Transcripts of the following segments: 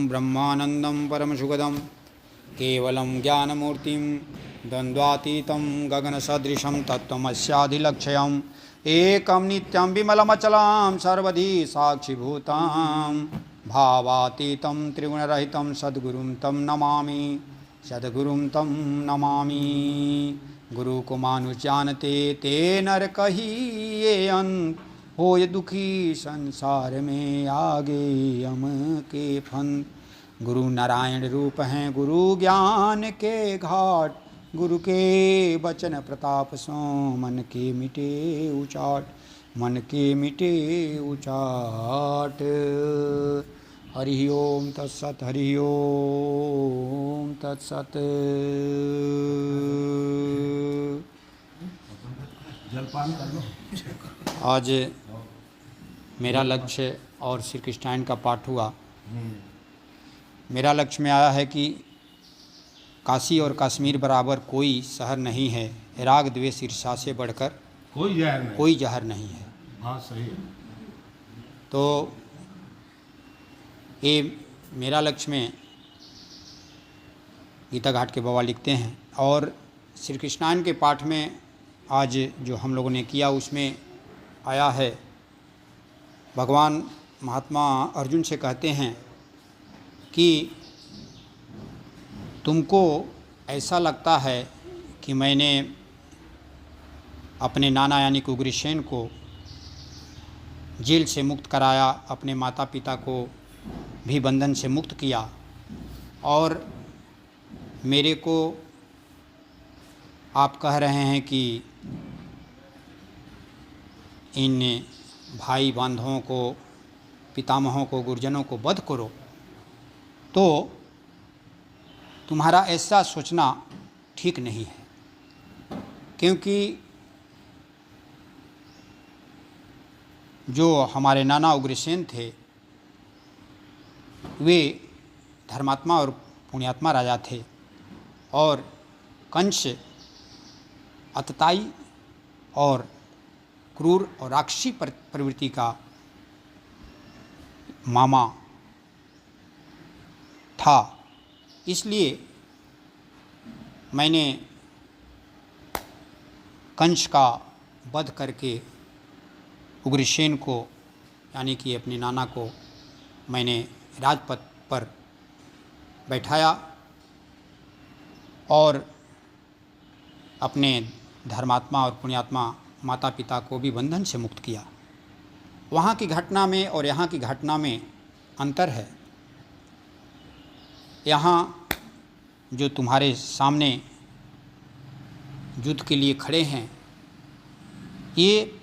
ब्रह्मानन्दं परमसुखदं केवलं ज्ञानमूर्तिं द्वन्द्वातीतं गगनसदृशं तत्त्वमस्याधिलक्ष्यम् एकं नित्यं विमलमचलं सर्वधी साक्षिभूतं भावातीतं त्रिगुणरहितं सद्गुरुं तं नमामि सद्गुरुं तं नमामि। गुरु को मानुष जानते ते नर कहिए अंत होय दुखी संसार में आगे यम के फंत। गुरु नारायण रूप हैं गुरु ज्ञान के घाट गुरु के वचन प्रताप सो मन के मिटे उचाट मन के मिटे उचाट। हरि ओम तत्सत हरि ओम तत्सत। आज मेरा लक्ष्य और श्री कृष्णायन का पाठ हुआ। मेरा लक्ष्य में आया है कि काशी और कश्मीर बराबर कोई शहर नहीं है, राग द्वेष ईर्ष्या से बढ़कर कोई जहर नहीं है। हाँ सही है। तो ये मेरा लक्ष्य में गीता घाट के बाबा लिखते हैं। और श्री कृष्णायन के पाठ में आज जो हम लोगों ने किया उसमें आया है, भगवान महात्मा अर्जुन से कहते हैं कि तुमको ऐसा लगता है कि मैंने अपने नाना यानी कि उग्रसेन को जेल से मुक्त कराया, अपने माता पिता को भी बंधन से मुक्त किया, और मेरे को आप कह रहे हैं कि इन भाई बांधवों को, पितामहों को, गुरुजनों को वध करो। तो तुम्हारा ऐसा सोचना ठीक नहीं है, क्योंकि जो हमारे नाना उग्रसेन थे वे धर्मात्मा और पुण्यात्मा राजा थे, और कंस अतताई और क्रूर और राक्षसी प्रवृत्ति का मामा था। इसलिए मैंने कंस का वध करके उग्रसेन को यानी कि अपने नाना को मैंने राजपथ पर बैठाया और अपने धर्मात्मा और पुण्यात्मा माता पिता को भी बंधन से मुक्त किया। वहाँ की घटना में और यहाँ की घटना में अंतर है। यहाँ जो तुम्हारे सामने युद्ध के लिए खड़े हैं ये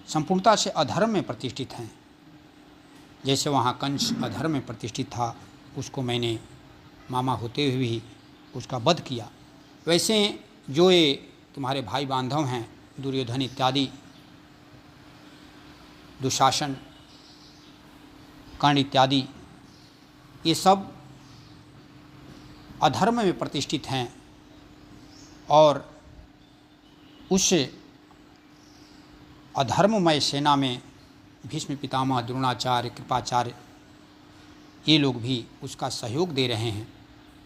संपूर्णता से अधर्म में प्रतिष्ठित हैं। जैसे वहाँ कंस अधर्म में प्रतिष्ठित था, उसको मैंने मामा होते हुए भी उसका वध किया, वैसे जो ये तुम्हारे भाई बांधव हैं दुर्योधन इत्यादि, दुशासन, कर्ण इत्यादि, ये सब अधर्म में प्रतिष्ठित हैं। और उस अधर्ममय सेना में भीष्म पितामह, द्रोणाचार्य, कृपाचार्य ये लोग भी उसका सहयोग दे रहे हैं।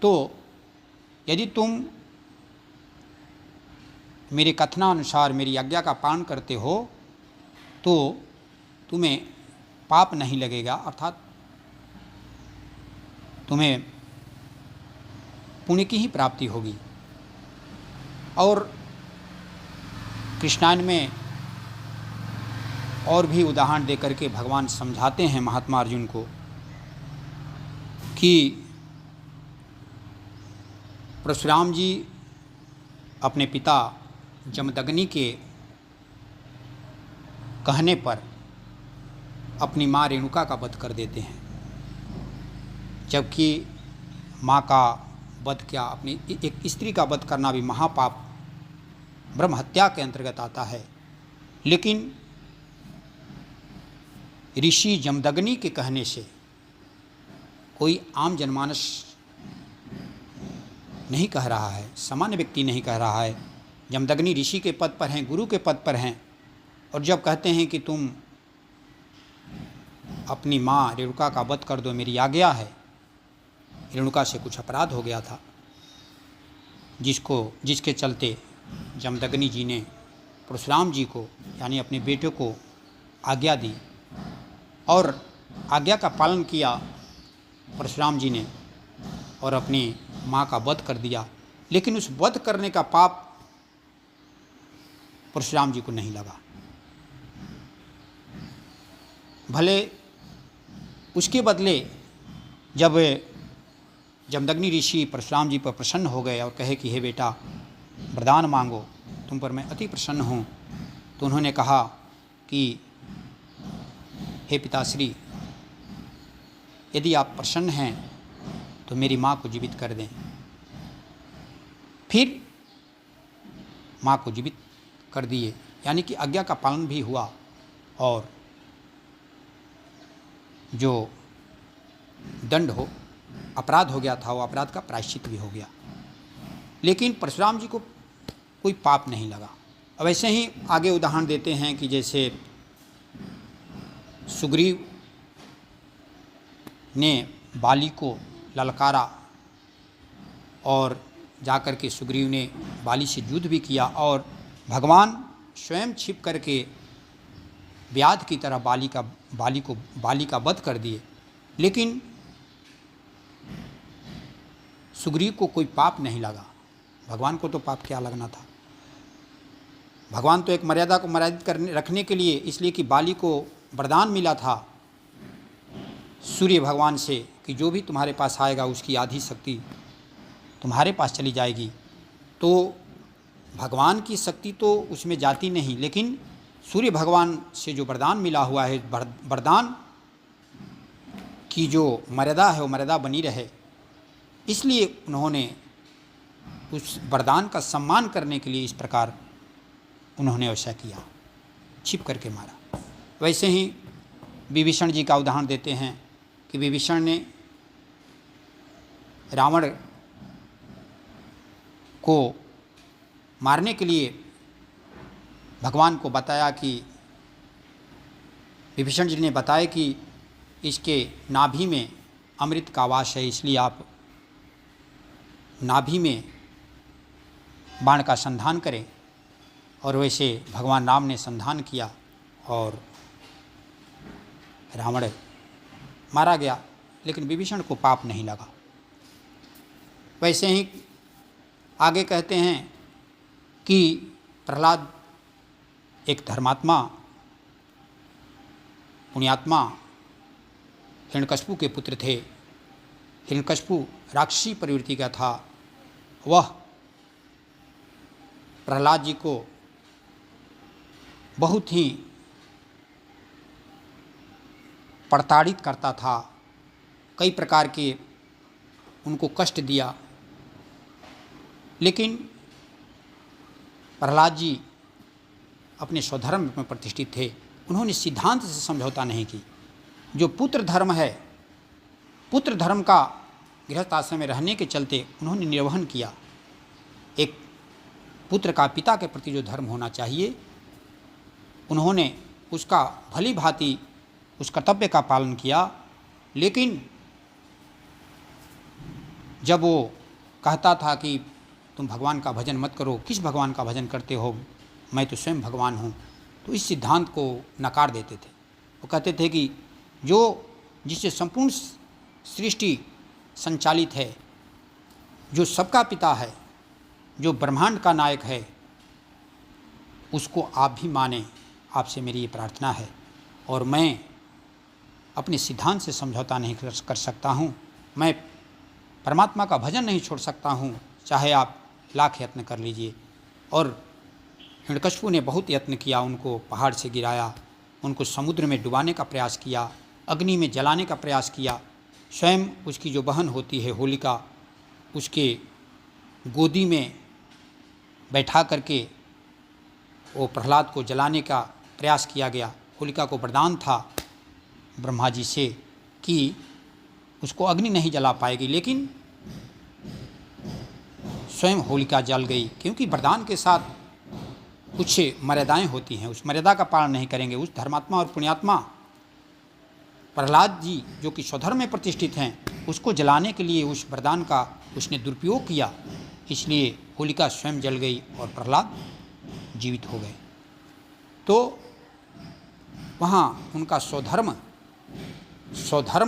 तो यदि तुम मेरे कथनानुसार मेरी आज्ञा का पालन करते हो तो तुम्हें पाप नहीं लगेगा, अर्थात तुम्हें पुण्य की ही प्राप्ति होगी। और कृष्णायन में और भी उदाहरण दे करके भगवान समझाते हैं महात्मा अर्जुन को कि परशुराम जी अपने पिता जमदग्नि के कहने पर अपनी माँ रेणुका का वध कर देते हैं, जबकि माँ का वध क्या, अपनी एक स्त्री का वध करना भी महापाप ब्रह्म हत्या के अंतर्गत आता है। लेकिन ऋषि जमदग्नि के कहने से कोई आम जनमानस नहीं कह रहा है, सामान्य व्यक्ति नहीं कह रहा है। जमदग्नि ऋषि के पद पर हैं, गुरु के पद पर हैं, और जब कहते हैं कि तुम अपनी माँ रेणुका का वध कर दो, मेरी आज्ञा है। रेणुका से कुछ अपराध हो गया था जिसके चलते जमदग्नि जी ने परशुराम जी को यानी अपने बेटे को आज्ञा दी और आज्ञा का पालन किया परशुराम जी ने और अपनी माँ का वध कर दिया। लेकिन उस वध करने का पाप परशुराम जी को नहीं लगा। भले उसके बदले जब जमदग्नि ऋषि परशुराम जी पर प्रसन्न हो गए और कहे कि हे बेटा वरदान मांगो, तुम पर मैं अति प्रसन्न हूँ, तो उन्होंने कहा कि हे पिताश्री, यदि आप प्रसन्न हैं तो मेरी माँ को जीवित कर दें। फिर माँ को जीवित कर दिए, यानी कि आज्ञा का पालन भी हुआ और जो दंड अपराध हो गया था वो अपराध का प्रायश्चित भी हो गया। लेकिन परशुराम जी को कोई पाप नहीं लगा। अब ऐसे ही आगे उदाहरण देते हैं कि जैसे सुग्रीव ने बाली को ललकारा और जाकर के सुग्रीव ने बाली से युद्ध भी किया और भगवान स्वयं छिप करके व्याध की तरह बाली का वध कर दिए। लेकिन सुग्रीव को कोई पाप नहीं लगा। भगवान को तो पाप क्या लगना था। भगवान तो एक मर्यादा को मर्यादित रखने के लिए, इसलिए कि बाली को वरदान मिला था सूर्य भगवान से कि जो भी तुम्हारे पास आएगा उसकी आधी शक्ति तुम्हारे पास चली जाएगी। तो भगवान की शक्ति तो उसमें जाती नहीं, लेकिन सूर्य भगवान से जो वरदान मिला हुआ है, वरदान की जो मर्यादा है वो मर्यादा बनी रहे, इसलिए उन्होंने उस वरदान का सम्मान करने के लिए इस प्रकार उन्होंने ऐसा किया, छिप करके मारा। वैसे ही विभीषण जी का उदाहरण देते हैं कि विभीषण ने रावण को मारने के लिए भगवान को बताया कि विभीषण जी ने बताया कि इसके नाभि में अमृत का वास है, इसलिए आप नाभि में बाण का संधान करें। और वैसे भगवान राम ने संधान किया और रावण मारा गया, लेकिन विभीषण को पाप नहीं लगा। वैसे ही आगे कहते हैं कि प्रहलाद एक धर्मात्मा पुण्यात्मा हिरण्यकशिपु के पुत्र थे। हिरण्यकशिपु राक्षसी प्रवृत्ति का था। वह प्रहलाद जी को बहुत ही प्रताड़ित करता था, कई प्रकार के उनको कष्ट दिया। लेकिन प्रहलाद जी अपने स्वधर्म में प्रतिष्ठित थे। उन्होंने सिद्धांत से समझौता नहीं की। जो पुत्र धर्म है, पुत्र धर्म का गृहस्थ आश्रम में रहने के चलते उन्होंने निर्वहन किया। एक पुत्र का पिता के प्रति जो धर्म होना चाहिए, उन्होंने उसका भली भांति उस कर्तव्य का पालन किया। लेकिन जब वो कहता था कि तुम भगवान का भजन मत करो, किस भगवान का भजन करते हो, मैं तो स्वयं भगवान हूँ, तो इस सिद्धांत को नकार देते थे। वो कहते थे कि जो जिससे संपूर्ण सृष्टि संचालित है, जो सबका पिता है, जो ब्रह्मांड का नायक है, उसको आप भी माने, आपसे मेरी ये प्रार्थना है। और मैं अपने सिद्धांत से समझौता नहीं कर सकता हूँ। मैं परमात्मा का भजन नहीं छोड़ सकता हूँ, चाहे आप लाख यत्न कर लीजिए। और हिरण्यकशिपु ने बहुत यत्न किया, उनको पहाड़ से गिराया, उनको समुद्र में डुबाने का प्रयास किया, अग्नि में जलाने का प्रयास किया। स्वयं उसकी जो बहन होती है होलिका, उसके गोदी में बैठा करके वो प्रहलाद को जलाने का प्रयास किया गया। होलिका को वरदान था ब्रह्मा जी से कि उसको अग्नि नहीं जला पाएगी, लेकिन स्वयं होलिका जल गई, क्योंकि वरदान के साथ कुछ मर्यादाएं होती हैं। उस मर्यादा का पालन नहीं करेंगे। उस धर्मात्मा और पुण्यात्मा प्रहलाद जी जो कि स्वधर्म में प्रतिष्ठित हैं, उसको जलाने के लिए उस वरदान का उसने दुरुपयोग किया, इसलिए होलिका स्वयं जल गई और प्रहलाद जीवित हो गए। तो वहाँ उनका स्वधर्म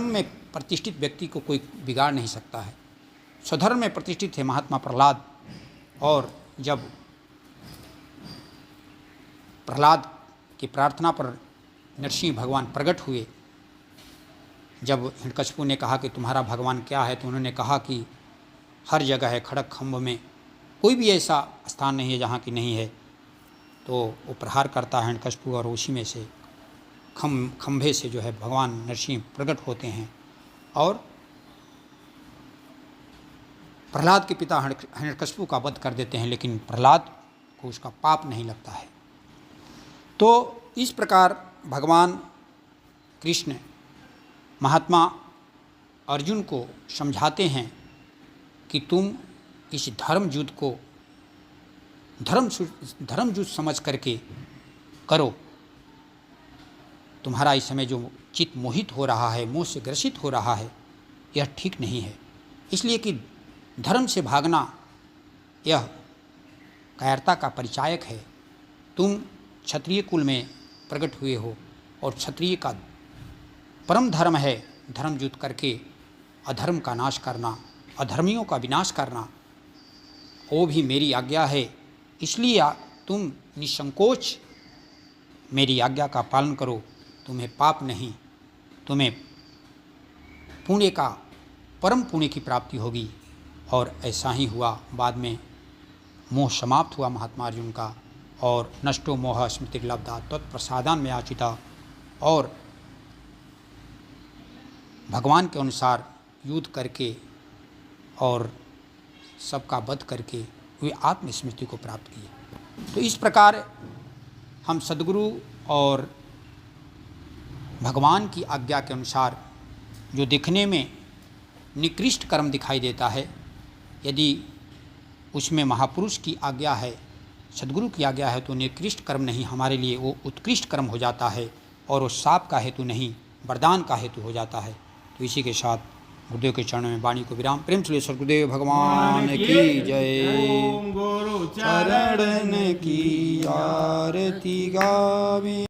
में प्रतिष्ठित व्यक्ति को कोई बिगाड़ नहीं सकता है। स्वधर्म में प्रतिष्ठित है महात्मा प्रहलाद, और जब प्रहलाद की प्रार्थना पर नरसिंह भगवान प्रकट हुए, जब हिरण्यकशिपु ने कहा कि तुम्हारा भगवान क्या है, तो उन्होंने कहा कि हर जगह है, खड़ग खम्भ में कोई भी ऐसा स्थान नहीं है जहाँ की नहीं है। तो वो प्रहार करता है हिरण्यकशिपु, और उसी में से खम्भे से जो है भगवान नरसिंह प्रकट होते हैं और प्रहलाद के पिता हिरण्यकशिपु का वध कर देते हैं, लेकिन प्रहलाद को उसका पाप नहीं लगता है। तो इस प्रकार भगवान कृष्ण महात्मा अर्जुन को समझाते हैं कि तुम इस धर्म युद्ध को धर्म युद्ध समझ करके करो। तुम्हारा इस समय जो चित्त मोहित हो रहा है, मोह से ग्रसित हो रहा है, यह ठीक नहीं है। इसलिए कि धर्म से भागना यह कायरता का परिचायक है। तुम क्षत्रिय कुल में प्रकट हुए हो और क्षत्रिय का परम धर्म है धर्म युद्ध करके अधर्म का नाश करना, अधर्मियों का विनाश करना, वो भी मेरी आज्ञा है। इसलिए तुम निसंकोच मेरी आज्ञा का पालन करो, तुम्हें पाप नहीं, तुम्हें पुण्य का परम पुण्य की प्राप्ति होगी। और ऐसा ही हुआ। बाद में मोह समाप्त हुआ महात्मा अर्जुन का, और नष्टो मोह स्मृतिर्लब्धा तत्प्रसादान में आचिता, और भगवान के अनुसार युद्ध करके और सबका वध करके वे आत्मस्मृति को प्राप्त किए। तो इस प्रकार हम सद्गुरु और भगवान की आज्ञा के अनुसार जो दिखने में निकृष्ट कर्म दिखाई देता है, यदि उसमें महापुरुष की आज्ञा है, सद्गुरु की आज्ञा है, तो निकृष्ट कर्म नहीं, हमारे लिए वो उत्कृष्ट कर्म हो जाता है, और वो शाप का हेतु नहीं, वरदान का हेतु हो जाता है। तो इसी के साथ गुरुदेव के चरणों में वाणी को विराम। प्रेम से सद्गुरुदेव भगवान की जय। गुरु चरण की आरती गावे।